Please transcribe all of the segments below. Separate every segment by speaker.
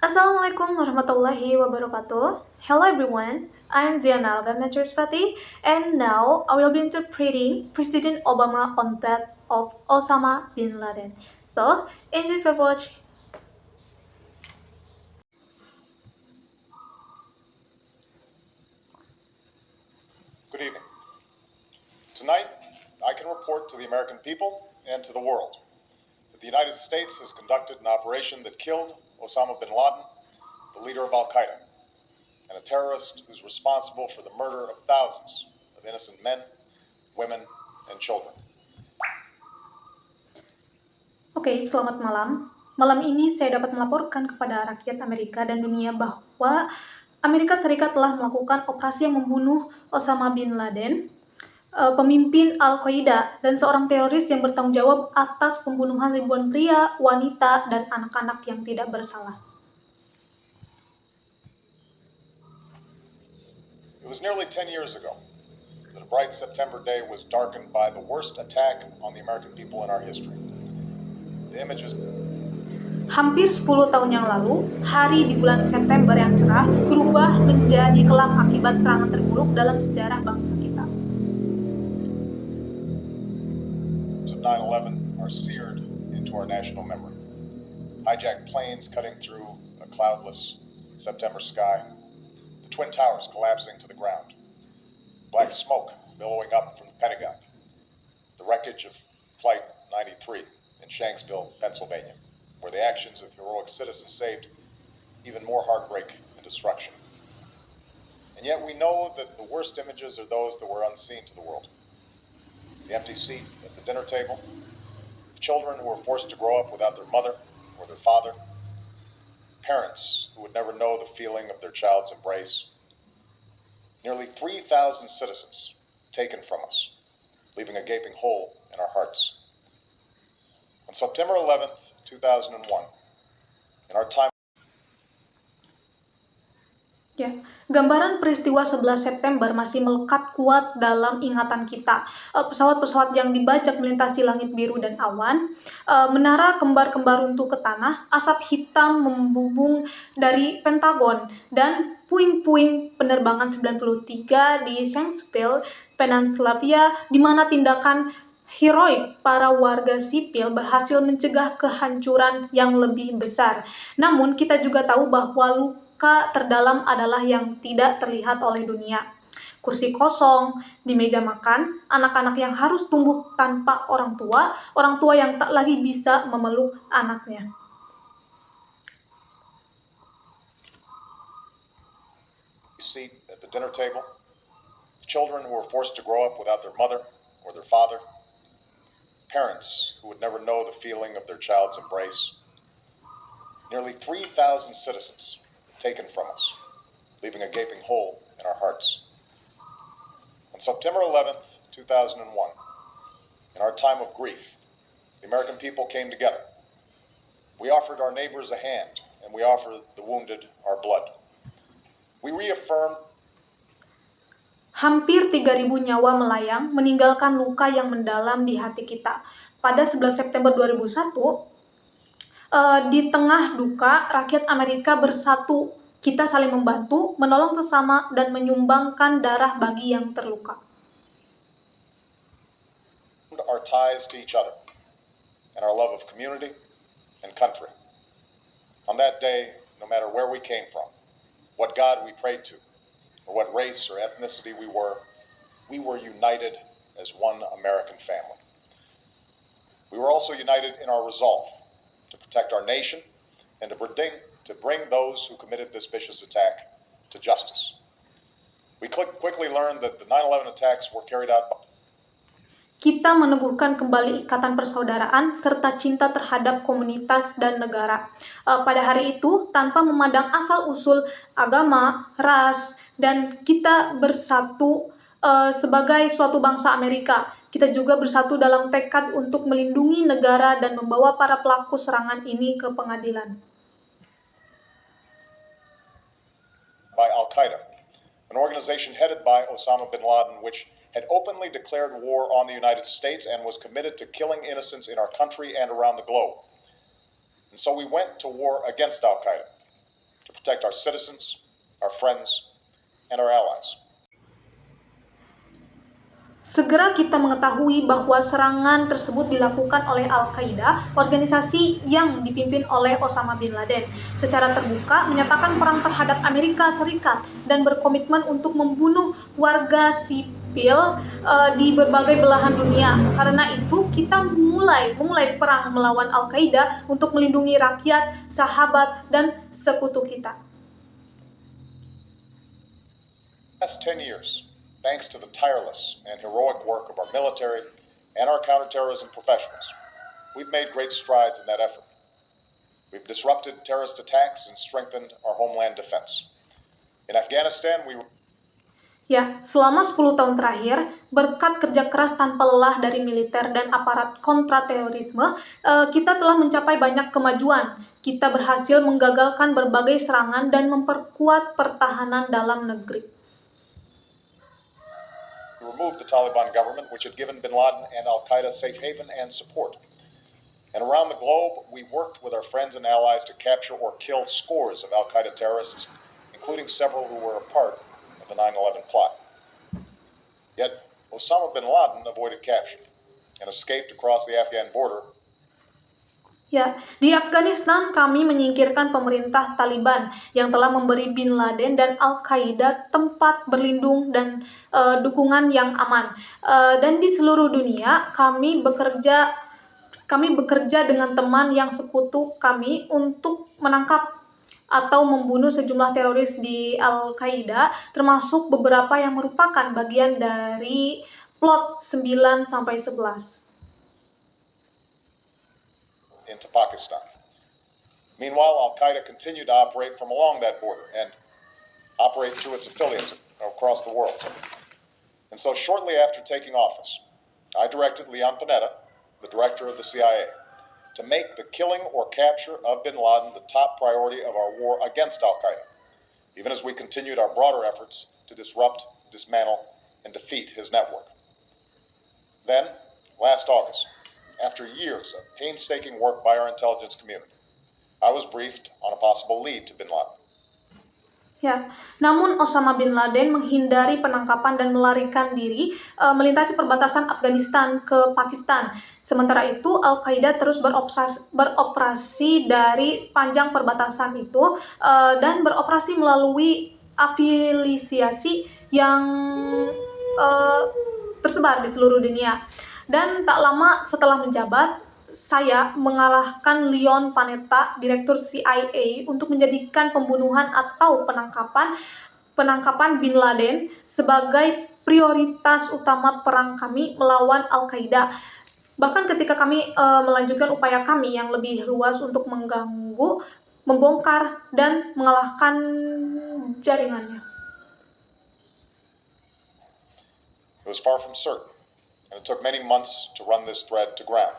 Speaker 1: Assalamualaikum warahmatullahi wabarakatuh. Hello everyone, I'm Ziana Alga and now I will be interpreting President Obama on death of Osama bin Laden. So, enjoy your watch.
Speaker 2: Good evening. Tonight, I can report to the American people and to the world that the United States has conducted an operation that killed Osama bin Laden, the leader of Al-Qaeda, and a terrorist who's responsible for the murder of thousands of innocent men, women, and children.
Speaker 1: Oke, selamat malam. Malam ini saya dapat melaporkan kepada rakyat Amerika dan dunia bahwa Amerika Serikat telah melakukan operasi yang membunuh Osama bin Laden, pemimpin Al-Qaeda dan seorang teroris yang bertanggung jawab atas pembunuhan ribuan pria, wanita, dan anak-anak yang tidak bersalah.
Speaker 2: It was nearly 10 years ago that a bright September day was darkened by the worst attack on the American people in our history. The images
Speaker 1: Hampir 10 tahun yang lalu, hari di bulan September yang cerah berubah menjadi kelam akibat serangan terburuk dalam sejarah bangsa kita.
Speaker 2: 9/11 are seared into our national memory. Hijacked planes cutting through a cloudless September sky, the Twin Towers collapsing to the ground, black smoke billowing up from the Pentagon, the wreckage of Flight 93 in Shanksville, Pennsylvania, where the actions of heroic citizens saved even more heartbreak and destruction. And yet we know that the worst images are those that were unseen to the world. The empty seat at the dinner table, the children who were forced to grow up without their mother or their father, parents who would never know the feeling of their child's embrace, nearly 3,000 citizens taken from us, leaving a gaping hole in our hearts. On September 11th, 2001, in our time
Speaker 1: Ya, gambaran peristiwa 11 September masih melekat kuat dalam ingatan kita. Pesawat-pesawat yang dibajak melintasi langit biru dan awan, menara kembar-kembar runtuh ke tanah, asap hitam membubung dari Pentagon, dan puing-puing penerbangan 93 di Shanksville, Pennsylvania, di mana tindakan heroik para warga sipil berhasil mencegah kehancuran yang lebih besar. Namun, kita juga tahu bahwa luka terdalam adalah yang tidak terlihat oleh dunia. Kursi kosong di meja makan, anak-anak yang harus tumbuh tanpa orang tua yang tak lagi bisa memeluk anaknya.
Speaker 2: seat at the dinner table, children who were forced to grow up without their mother or their father, parents who would never know the feeling of their child's embrace, nearly 3,000 citizens taken from us, leaving a gaping hole in our hearts. On September 11th, 2001, in our time of grief, the American people came together. We offered our neighbors a hand, and we offered the wounded our blood. We reaffirmed
Speaker 1: Hampir 3.000 nyawa melayang meninggalkan luka yang mendalam di hati kita. Pada 11 September 2001, di tengah duka, rakyat Amerika bersatu. Kita saling membantu, menolong sesama, dan menyumbangkan darah bagi yang terluka.
Speaker 2: our ties to each other and our love of community and country. On that day, no matter where we came from, what God we prayed to, or what race or ethnicity we were united as one American family. We were also united in our resolve to protect our nation and to bring those who committed this vicious attack to justice. We quickly learned that the 9/11 attacks were carried out by
Speaker 1: Kita meneguhkan kembali ikatan persaudaraan serta cinta terhadap komunitas dan negara. Pada hari itu, tanpa memandang asal-usul agama, ras, dan kita bersatu sebagai suatu bangsa Amerika. Kita juga bersatu dalam tekad untuk melindungi negara dan membawa para pelaku serangan ini ke pengadilan.
Speaker 2: By Al-Qaeda, an organization headed by Osama bin Laden, which had openly declared war on the United States and was committed to killing innocents in our country and around the globe. And so we went to war against Al-Qaeda, protect our citizens, our friends, and our allies.
Speaker 1: Segera kita mengetahui bahwa serangan tersebut dilakukan oleh Al-Qaeda, organisasi yang dipimpin oleh Osama bin Laden, secara terbuka menyatakan perang terhadap Amerika Serikat dan berkomitmen untuk membunuh warga sipil di berbagai belahan dunia. Karena itu, kita mulai perang melawan Al-Qaeda untuk melindungi rakyat, sahabat, dan sekutu kita.
Speaker 2: Last 10 years, thanks to the tireless and heroic work of our military and our counterterrorism professionals, we've made great strides in that effort. We've disrupted terrorist attacks and strengthened our homeland defense. In Afghanistan,
Speaker 1: Ya, selama 10 tahun terakhir, berkat kerja keras tanpa lelah dari militer dan aparat kontraterorisme, kita telah mencapai banyak kemajuan. Kita berhasil menggagalkan berbagai serangan dan memperkuat pertahanan dalam negeri.
Speaker 2: We removed the Taliban government, which had given bin Laden and Al-Qaeda safe haven and support. And around the globe, we worked with our friends and allies to capture or kill scores of Al-Qaeda terrorists, including several who were a part of the 9/11 plot. Yet, Osama bin Laden avoided capture and escaped across the Afghan border.
Speaker 1: Ya, di Afghanistan kami menyingkirkan pemerintah Taliban yang telah memberi bin Laden dan Al-Qaeda tempat berlindung dan dukungan yang aman. Dan di seluruh dunia kami bekerja dengan teman yang sekutu kami untuk menangkap atau membunuh sejumlah teroris di Al-Qaeda, termasuk beberapa yang merupakan bagian dari plot 9-11.
Speaker 2: Into Pakistan. Meanwhile, Al-Qaeda continued to operate from along that border and operate through its affiliates across the world. And so shortly after taking office, I directed Leon Panetta, the director of the CIA, to make the killing or capture of bin Laden the top priority of our war against Al-Qaeda, even as we continued our broader efforts to disrupt, dismantle, and defeat his network. Then, last August, after years of painstaking work by our intelligence community, I was briefed on a possible lead to bin Laden.
Speaker 1: Ya, namun Osama bin Laden menghindari penangkapan dan melarikan diri melintasi perbatasan Afghanistan ke Pakistan. Sementara itu, Al-Qaeda terus beroperasi dari sepanjang perbatasan itu dan beroperasi melalui afiliasi yang tersebar di seluruh dunia. Dan tak lama setelah menjabat, saya mengalahkan Leon Panetta, Direktur CIA, untuk menjadikan pembunuhan atau penangkapan bin Laden sebagai prioritas utama perang kami melawan Al-Qaeda. Bahkan ketika kami melanjutkan upaya kami yang lebih luas untuk mengganggu, membongkar, dan mengalahkan jaringannya.
Speaker 2: It was far from certain, and it took many months to run this thread to ground.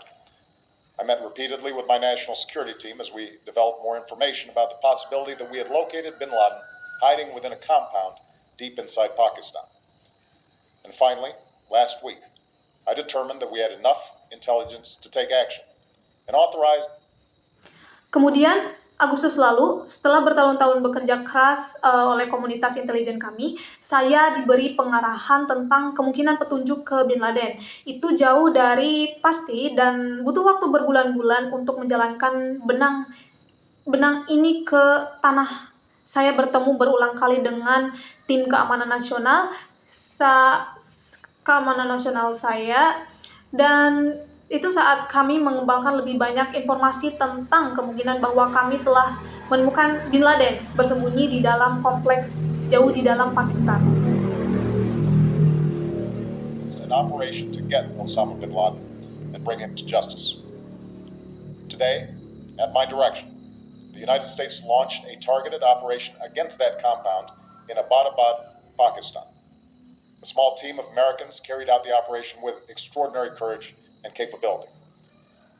Speaker 2: I met repeatedly with my national security team as we developed more information about the possibility that we had located bin Laden hiding within a compound deep inside Pakistan. And finally, last week, I determined that we had enough intelligence to take action and authorized.
Speaker 1: Kemudian, Agustus lalu, setelah bertahun-tahun bekerja keras oleh komunitas intelijen kami, saya diberi pengarahan tentang kemungkinan petunjuk ke bin Laden. Itu jauh dari pasti dan butuh waktu berbulan-bulan untuk menjalankan benang ini ke tanah. Saya bertemu berulang kali dengan tim keamanan nasional saya, dan itu saat kami mengembangkan lebih banyak informasi tentang kemungkinan bahwa kami telah menemukan bin Laden bersembunyi di dalam kompleks jauh di dalam Pakistan.
Speaker 2: An operation to get Osama bin Laden and bring him to justice. Today, at my direction, the United States launched a targeted operation against that compound in Abbottabad, Pakistan. A small team of Americans carried out the operation with extraordinary courage and capability.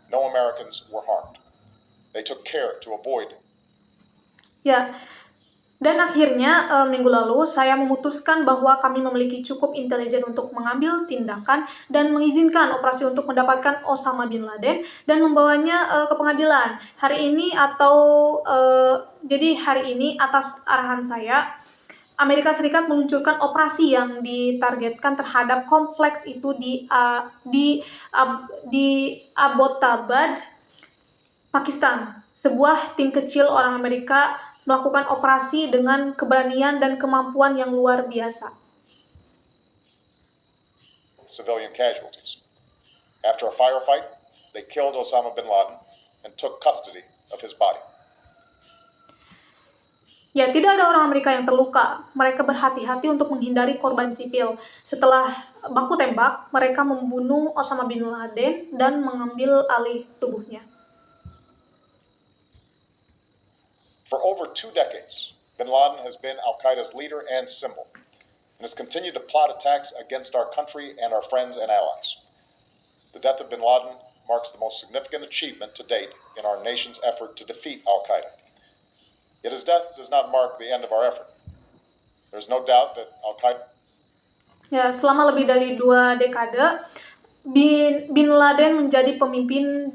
Speaker 2: No Americans were harmed. They took care to avoid.
Speaker 1: Ya, Dan akhirnya minggu lalu saya memutuskan bahwa kami memiliki cukup intelijen untuk mengambil tindakan dan mengizinkan operasi untuk mendapatkan Osama bin Laden dan membawanya ke pengadilan. Jadi hari ini atas arahan saya, Amerika Serikat meluncurkan operasi yang ditargetkan terhadap kompleks itu di Abbottabad, Pakistan. Sebuah tim kecil orang Amerika melakukan operasi dengan keberanian dan kemampuan yang luar biasa.
Speaker 2: Civilian casualties. After a firefight, they killed Osama bin Laden and took custody of his body.
Speaker 1: Ya, tidak ada orang Amerika yang terluka. Mereka berhati-hati untuk menghindari korban sipil. Setelah baku tembak, mereka membunuh Osama bin Laden dan mengambil alih tubuhnya.
Speaker 2: For over 2 decades, bin Laden has been Al-Qaeda's leader and symbol, and has continued to plot attacks against our country and our friends and allies. The death of bin Laden marks the most significant achievement to date in our nation's effort to defeat Al-Qaeda. Yet his death does not mark the end of our effort. There is no doubt that Al-Qaeda...
Speaker 1: Ya, selama lebih dari 2 dekade, Bin Laden menjadi pemimpin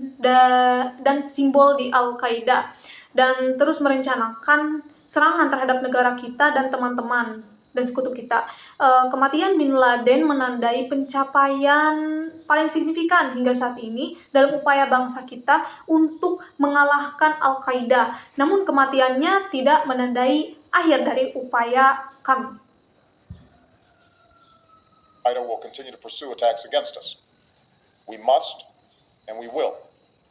Speaker 1: dan simbol di Al-Qaeda dan terus merencanakan serangan terhadap negara kita dan teman-teman dan sekutu kita. Kematian Bin Laden menandai pencapaian paling signifikan hingga saat ini dalam upaya bangsa kita untuk mengalahkan Al-Qaeda. Namun kematiannya tidak menandai akhir dari upaya kami.
Speaker 2: Al-Qaeda will continue to pursue attacks against us. We must and we will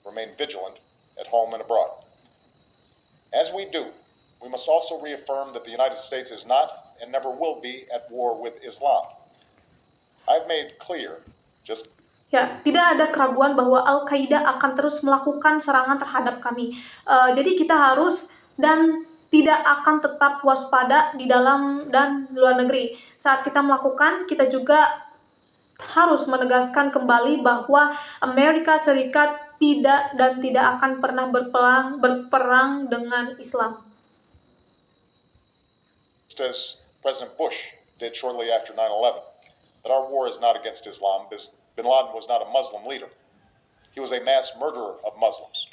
Speaker 2: remain vigilant at home and abroad. As we do, we must also reaffirm that the United States is not and never will be at war with Islam. I've made clear just
Speaker 1: Ya, tidak ada keraguan bahwa Al-Qaeda akan terus melakukan serangan terhadap kami. Jadi kita harus dan tidak akan tetap waspada di dalam dan luar negeri. Saat kita melakukan, kita juga harus menegaskan kembali bahwa Amerika Serikat tidak akan pernah berperang dengan Islam.
Speaker 2: Just as President Bush did shortly after 9/11, that our war is not against Islam. Bin Laden was not a Muslim leader. He was a mass murderer of Muslims.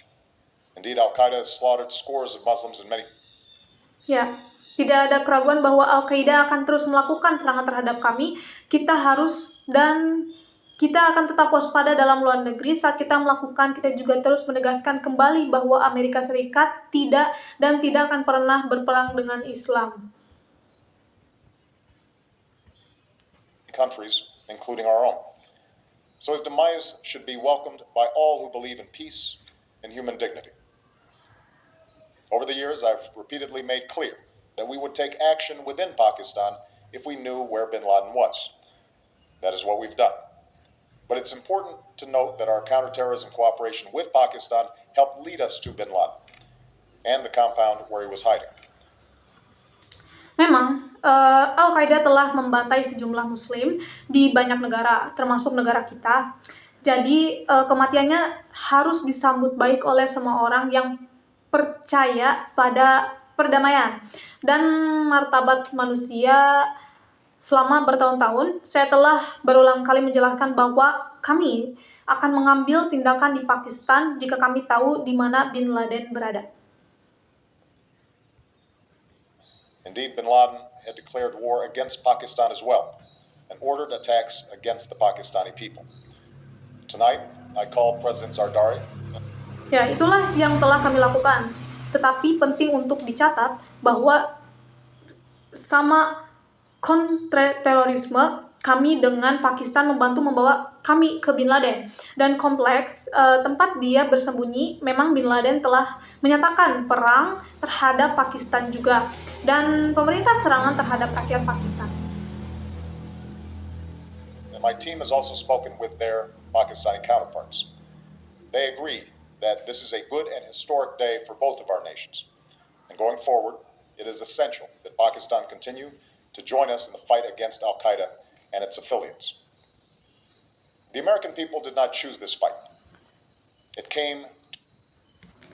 Speaker 2: Indeed, Al-Qaeda has slaughtered scores of Muslims in many...
Speaker 1: Ya, tidak ada keraguan bahwa Al-Qaeda akan terus melakukan serangan terhadap kami. Kita akan tetap waspada dalam luar negeri. Saat kita melakukan, kita juga terus menegaskan kembali bahwa Amerika Serikat tidak akan pernah berperang dengan Islam.
Speaker 2: Countries, including our own. So his demise should be welcomed by all who believe in peace and human dignity. Over the years, I've repeatedly made clear that we would take action within Pakistan if we knew where bin Laden was. That is what we've done. But it's important to note that our counterterrorism cooperation with Pakistan helped lead us to bin Laden and the compound where he was hiding.
Speaker 1: Memang, Al-Qaeda telah membantai sejumlah Muslim di banyak negara, termasuk negara kita. Jadi, kematiannya harus disambut baik oleh semua orang yang percaya pada perdamaian dan martabat manusia. Selama bertahun-tahun, saya telah berulang kali menjelaskan bahwa kami akan mengambil tindakan di Pakistan jika kami tahu di mana Bin Laden berada.
Speaker 2: Indeed, bin Laden had declared war against Pakistan as well and ordered attacks against the Pakistani people. Tonight, I called President Zardari.
Speaker 1: Ya, itulah yang telah kami lakukan. Tetapi penting untuk dicatat bahwa sama kontraterorisme, kami dengan Pakistan membantu membawa kami ke Bin Laden. Dan kompleks tempat dia bersembunyi, memang Bin Laden telah menyatakan perang terhadap Pakistan juga. Dan pemerintah serangan terhadap rakyat Pakistan.
Speaker 2: And my team has also spoken with their Pakistani counterparts. They agree that this is a good and historic day for both of our nations. And going forward, it is essential that Pakistan continue to join us in the fight against Al-Qaeda and its affiliates. The American people did not choose this fight. It came...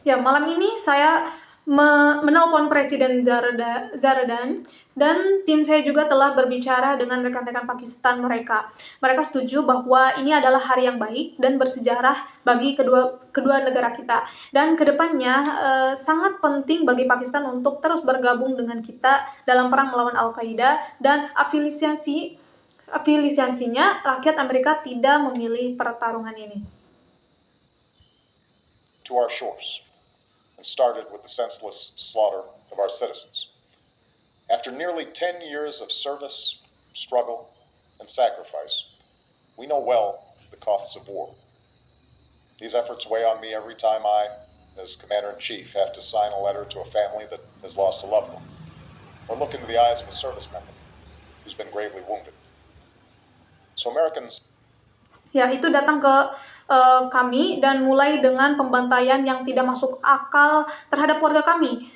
Speaker 1: Ya, malam ini saya menelpon Presiden Zardan, dan tim saya juga telah berbicara dengan rekan-rekan Pakistan mereka. Mereka setuju bahwa ini adalah hari yang baik dan bersejarah bagi kedua negara kita. Dan kedepannya sangat penting bagi Pakistan untuk terus bergabung dengan kita dalam perang melawan Al-Qaeda, dan afiliasinya rakyat Amerika tidak memilih pertarungan ini.
Speaker 2: To our shores, and started with the senseless slaughter of our citizens. After nearly 10 years of service, struggle, and sacrifice, we know well the costs of war. These efforts weigh on me every time I, as Commander-in-Chief, have to sign a letter to a family that has lost a loved one, or look into the eyes of a service member who's been gravely wounded. So Americans...
Speaker 1: Ya, itu datang ke kami dan mulai dengan pembantaian yang tidak masuk akal terhadap warga kami.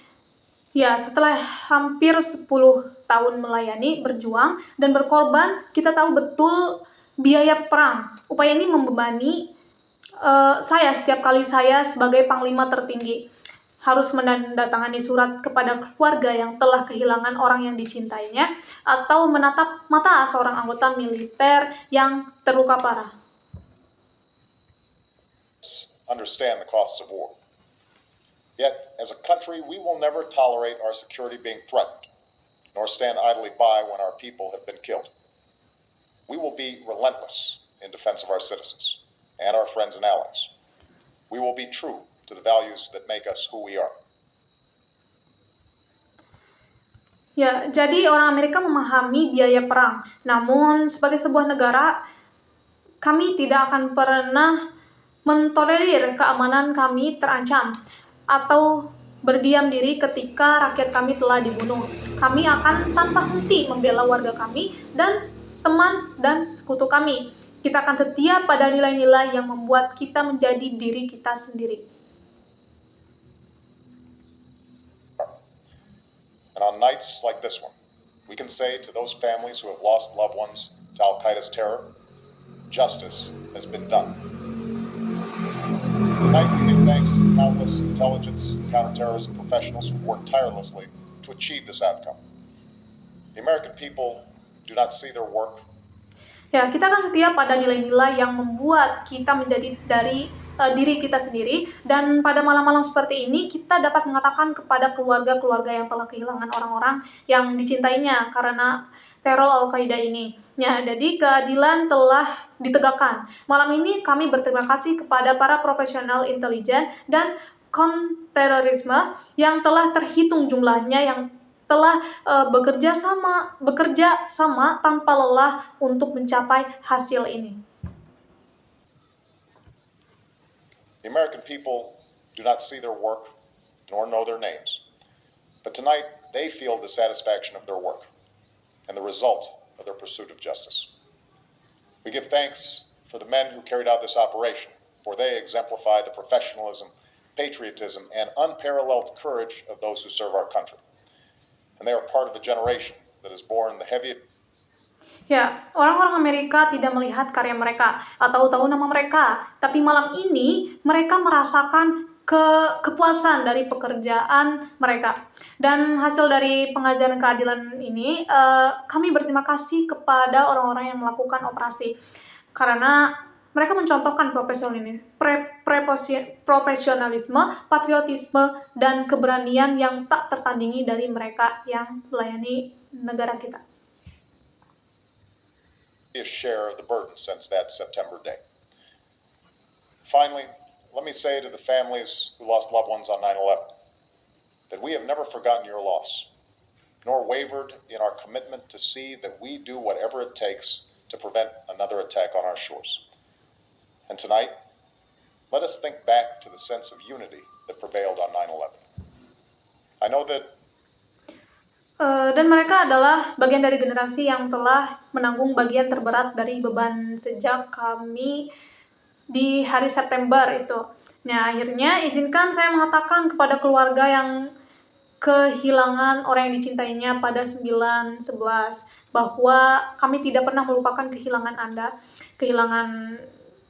Speaker 1: Ya, setelah hampir 10 tahun melayani, berjuang, dan berkorban, kita tahu betul biaya perang. Upaya ini membebani saya setiap kali saya sebagai panglima tertinggi harus menandatangani surat kepada keluarga yang telah kehilangan orang yang dicintainya, atau menatap mata seorang anggota militer yang terluka parah.
Speaker 2: Understand the costs of war. Yet, as a country, we will never tolerate our security being threatened, nor stand idly by when our people have been killed. We will be relentless in defense of our citizens and our friends and allies. We will be true to the values that make us who we are.
Speaker 1: Ya, jadi orang Amerika memahami biaya perang. Namun, sebagai sebuah negara, kami tidak akan pernah mentolerir keamanan kami terancam atau berdiam diri ketika rakyat kami telah dibunuh. Kami akan tanpa henti membela warga kami dan teman dan sekutu kami. Kita akan setia pada nilai-nilai yang membuat kita menjadi diri kita sendiri.
Speaker 2: And on nights like this one, we can say to those families who have lost loved ones to Al-Qaeda's terror, justice has been done. Tonight we give thanks to the countless intelligence and counterterrorism professionals who worked tirelessly to achieve this outcome. The American people do not see their work.
Speaker 1: Ya, kita akan setia pada nilai-nilai yang membuat kita menjadi dari diri kita sendiri, dan pada malam-malam seperti ini kita dapat mengatakan kepada keluarga-keluarga yang telah kehilangan orang-orang yang dicintainya karena teror Al-Qaeda ini. Ya, jadi keadilan telah ditegakkan. Malam ini kami berterima kasih kepada para profesional intelijen dan konterorisme yang telah terhitung jumlahnya, yang telah bekerja sama tanpa lelah untuk mencapai hasil ini.
Speaker 2: The American people do not see their work nor know their names, but tonight they feel the satisfaction of their work and the result of their pursuit of justice. We give thanks for the men who carried out this operation, for they exemplify the professionalism, patriotism, and unparalleled courage of those who serve our country. And they are part of a generation that has borne the heavy...
Speaker 1: Ya, orang-orang Amerika tidak melihat karya mereka atau tahu nama mereka, tapi malam ini mereka merasakan kepuasan dari pekerjaan mereka. Dan hasil dari pengajaran keadilan ini, kami berterima kasih kepada orang-orang yang melakukan operasi, karena mereka mencontohkan profesionalisme, patriotisme, dan keberanian yang tak tertandingi dari mereka yang melayani negara kita.
Speaker 2: A share of the burden since that September day. Finally, let me say to the families who lost loved ones on 9/11 that we have never forgotten your loss, nor wavered in our commitment to see that we do whatever it takes to prevent another attack on our shores. And tonight, let us think back to the sense of unity that prevailed on 9/11. I know that
Speaker 1: dan mereka adalah bagian dari generasi yang telah menanggung bagian terberat dari beban sejak kami di hari September itu. Nah, akhirnya izinkan saya mengatakan kepada keluarga yang kehilangan orang yang dicintainya pada 9/11 bahwa kami tidak pernah melupakan kehilangan Anda, kehilangan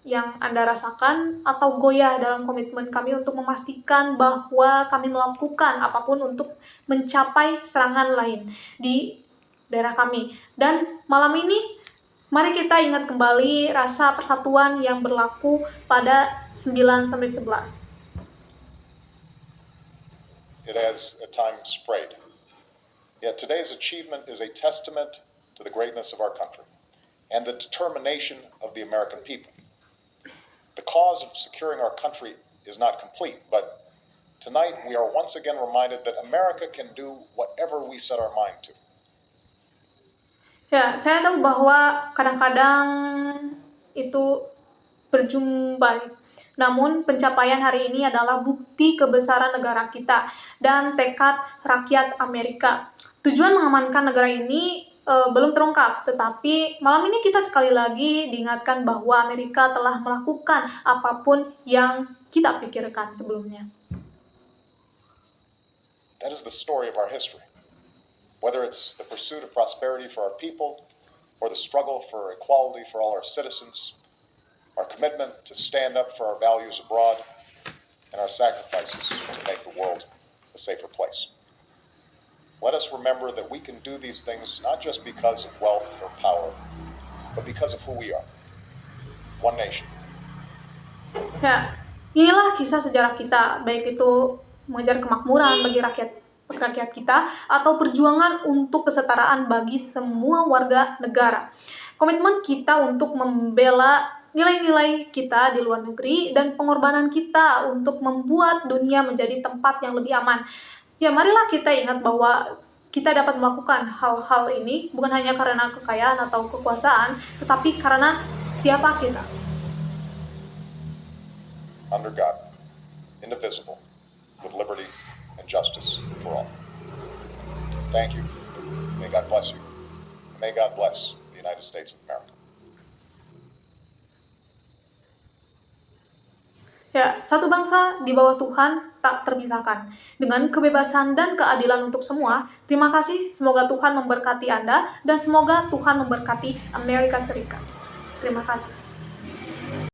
Speaker 1: yang Anda rasakan atau goyah dalam komitmen kami untuk memastikan bahwa kami melakukan apapun untuk mencapai serangan lain di daerah kami. Dan malam ini, mari kita ingat kembali rasa persatuan yang berlaku pada 9-11.
Speaker 2: It has at times frayed. Yet today's achievement is a testament to the greatness of our country and the determination of the American people. The cause of securing our country is not complete, but tonight we are once again reminded that America can do whatever we set our mind to.
Speaker 1: Ya, saya tahu bahwa kadang-kadang itu berujung baik. Namun pencapaian hari ini adalah bukti kebesaran negara kita dan tekad rakyat Amerika. Tujuan mengamankan negara ini belum terungkap, tetapi malam ini kita sekali lagi diingatkan bahwa Amerika telah melakukan apapun yang kita pikirkan sebelumnya.
Speaker 2: That is the story of our history. Whether it's the pursuit of prosperity for our people or the struggle for equality for all our citizens, our commitment to stand up for our values abroad, and our sacrifices to make the world a safer place. Let us remember that we can do these things not just because of wealth or power, but because of who we are. One nation.
Speaker 1: Ya, inilah kisah sejarah kita, baik itu mengejar kemakmuran bagi rakyat kita atau perjuangan untuk kesetaraan bagi semua warga negara. Komitmen kita untuk membela nilai-nilai kita di luar negeri dan pengorbanan kita untuk membuat dunia menjadi tempat yang lebih aman. Ya, marilah kita ingat bahwa kita dapat melakukan hal-hal ini bukan hanya karena kekayaan atau kekuasaan, tetapi karena siapa kita.
Speaker 2: Under God, indivisible, with liberty and justice for all. Thank you. May God bless you. May God bless the United States of America.
Speaker 1: Ya, satu bangsa di bawah Tuhan tak terpisahkan. Dengan kebebasan dan keadilan untuk semua, terima kasih. Semoga Tuhan memberkati Anda dan semoga Tuhan memberkati Amerika Serikat. Terima kasih.